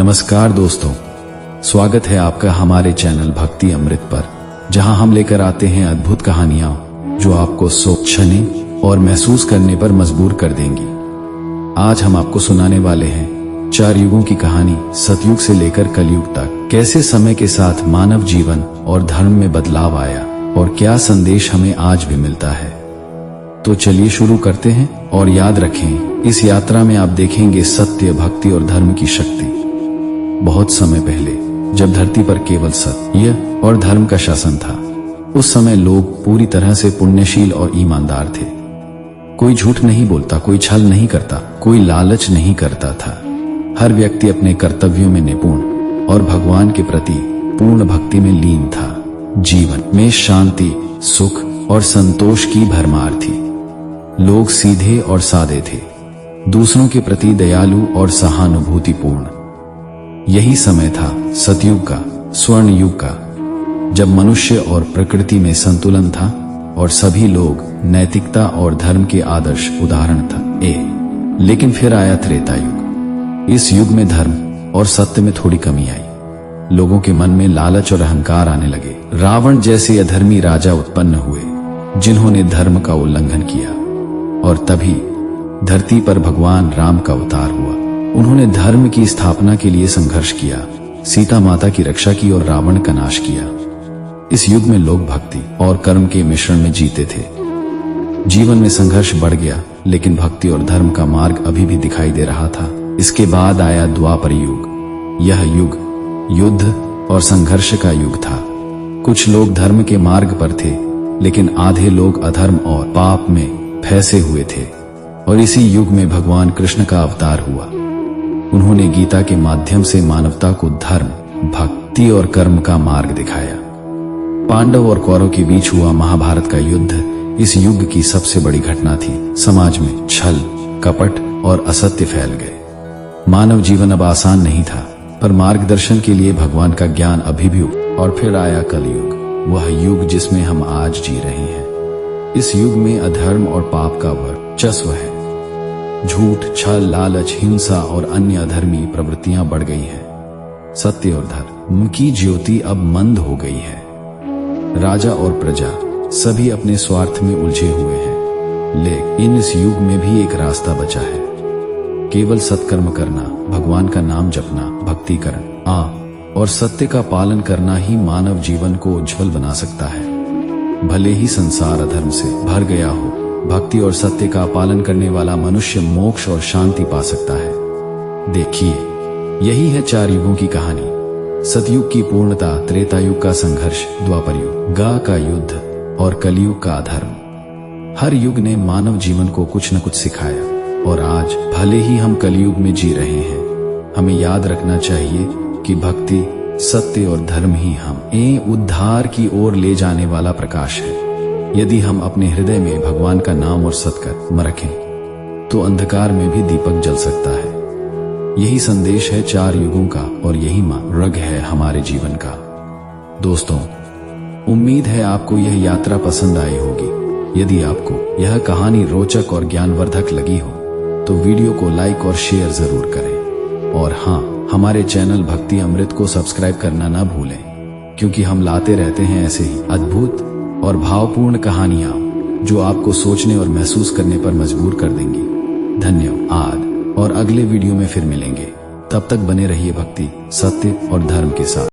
नमस्कार दोस्तों, स्वागत है आपका हमारे चैनल भक्ति अमृत पर, जहां हम लेकर आते हैं अद्भुत कहानियां जो आपको सोचने और महसूस करने पर मजबूर कर देंगी। आज हम आपको सुनाने वाले हैं 4 युगों की कहानी, सतयुग से लेकर कलयुग तक। कैसे समय के साथ मानव जीवन और धर्म में बदलाव आया और क्या संदेश हमें आज भी मिलता है। तो चलिए शुरू करते हैं। और याद रखें, इस यात्रा में आप देखेंगे सत्य, भक्ति और धर्म की शक्ति। बहुत समय पहले, जब धरती पर केवल सत्य और धर्म का शासन था, उस समय लोग पूरी तरह से पुण्यशील और ईमानदार थे। कोई झूठ नहीं बोलता, कोई छल नहीं करता, कोई लालच नहीं करता था। हर व्यक्ति अपने कर्तव्यों में निपुण और भगवान के प्रति पूर्ण भक्ति में लीन था। जीवन में शांति, सुख और संतोष की भरमार थी। लोग सीधे और सादे थे, दूसरों के प्रति दयालु और सहानुभूतिपूर्ण। यही समय था सतयुग का, स्वर्ण युग का, जब मनुष्य और प्रकृति में संतुलन था और सभी लोग नैतिकता और धर्म के आदर्श उदाहरण था। लेकिन फिर आया त्रेता युग। इस युग में धर्म और सत्य में थोड़ी कमी आई। लोगों के मन में लालच और अहंकार आने लगे। रावण जैसे अधर्मी राजा उत्पन्न हुए, जिन्होंने धर्म का उल्लंघन किया। और तभी धरती पर भगवान राम का अवतार हुआ। उन्होंने धर्म की स्थापना के लिए संघर्ष किया, सीता माता की रक्षा की और रावण का नाश किया। इस युग में लोग भक्ति और कर्म के मिश्रण में जीते थे। जीवन में संघर्ष बढ़ गया, लेकिन भक्ति और धर्म का मार्ग अभी भी दिखाई दे रहा था। इसके बाद आया द्वापर युग। यह युग युद्ध और संघर्ष का युग था। कुछ लोग धर्म के मार्ग पर थे, लेकिन आधे लोग अधर्म और पाप में फंसे हुए थे। और इसी युग में भगवान कृष्ण का अवतार हुआ। उन्होंने गीता के माध्यम से मानवता को धर्म, भक्ति और कर्म का मार्ग दिखाया। पांडव और कौरव के बीच हुआ महाभारत का युद्ध इस युग की सबसे बड़ी घटना थी। समाज में छल, कपट और असत्य फैल गए। मानव जीवन अब आसान नहीं था, पर मार्गदर्शन के लिए भगवान का ज्ञान अभी भी। और फिर आया कलयुग, वह युग जिसमें हम आज जी रहे हैं। इस युग में अधर्म और पाप का वर्चस्व है। झूठ, छल, लालच, हिंसा और अन्य अधर्मी प्रवृत्तियां बढ़ गई हैं। सत्य और धर्म की ज्योति अब मंद हो गई है। राजा और प्रजा सभी अपने स्वार्थ में उलझे हुए हैं। लेकिन इस युग में भी एक रास्ता बचा है। केवल सत्कर्म करना, भगवान का नाम जपना, भक्ति करना और सत्य का पालन करना ही मानव जीवन को उज्जवल बना सकता है। भले ही संसार अधर्म से भर गया हो, भक्ति और सत्य का पालन करने वाला मनुष्य मोक्ष और शांति पा सकता है। देखिए, यही है 4 युगों की कहानी। सतयुग की पूर्णता, त्रेता युग का संघर्ष, द्वापर युग का युद्ध और कलयुग का अधर्म। हर युग ने मानव जीवन को कुछ न कुछ सिखाया। और आज भले ही हम कलयुग में जी रहे हैं, हमें याद रखना चाहिए कि भक्ति, सत्य और धर्म ही हमें उद्धार की ओर ले जाने वाला प्रकाश है। यदि हम अपने हृदय में भगवान का नाम और सत्कर्म रखें, तो अंधकार में भी दीपक जल सकता है। यही संदेश है 4 युगों का और यही मार्ग है हमारे जीवन का। दोस्तों, उम्मीद है आपको यह यात्रा पसंद आई होगी। यदि आपको यह कहानी रोचक और ज्ञानवर्धक लगी हो, तो वीडियो को लाइक और शेयर जरूर करें। और हाँ, हमारे चैनल भक्ति अमृत को सब्सक्राइब करना ना भूलें, क्योंकि हम लाते रहते हैं ऐसे ही अद्भुत और भावपूर्ण कहानियां जो आपको सोचने और महसूस करने पर मजबूर कर देंगी। धन्यवाद, और अगले वीडियो में फिर मिलेंगे। तब तक बने रहिए भक्ति, सत्य और धर्म के साथ।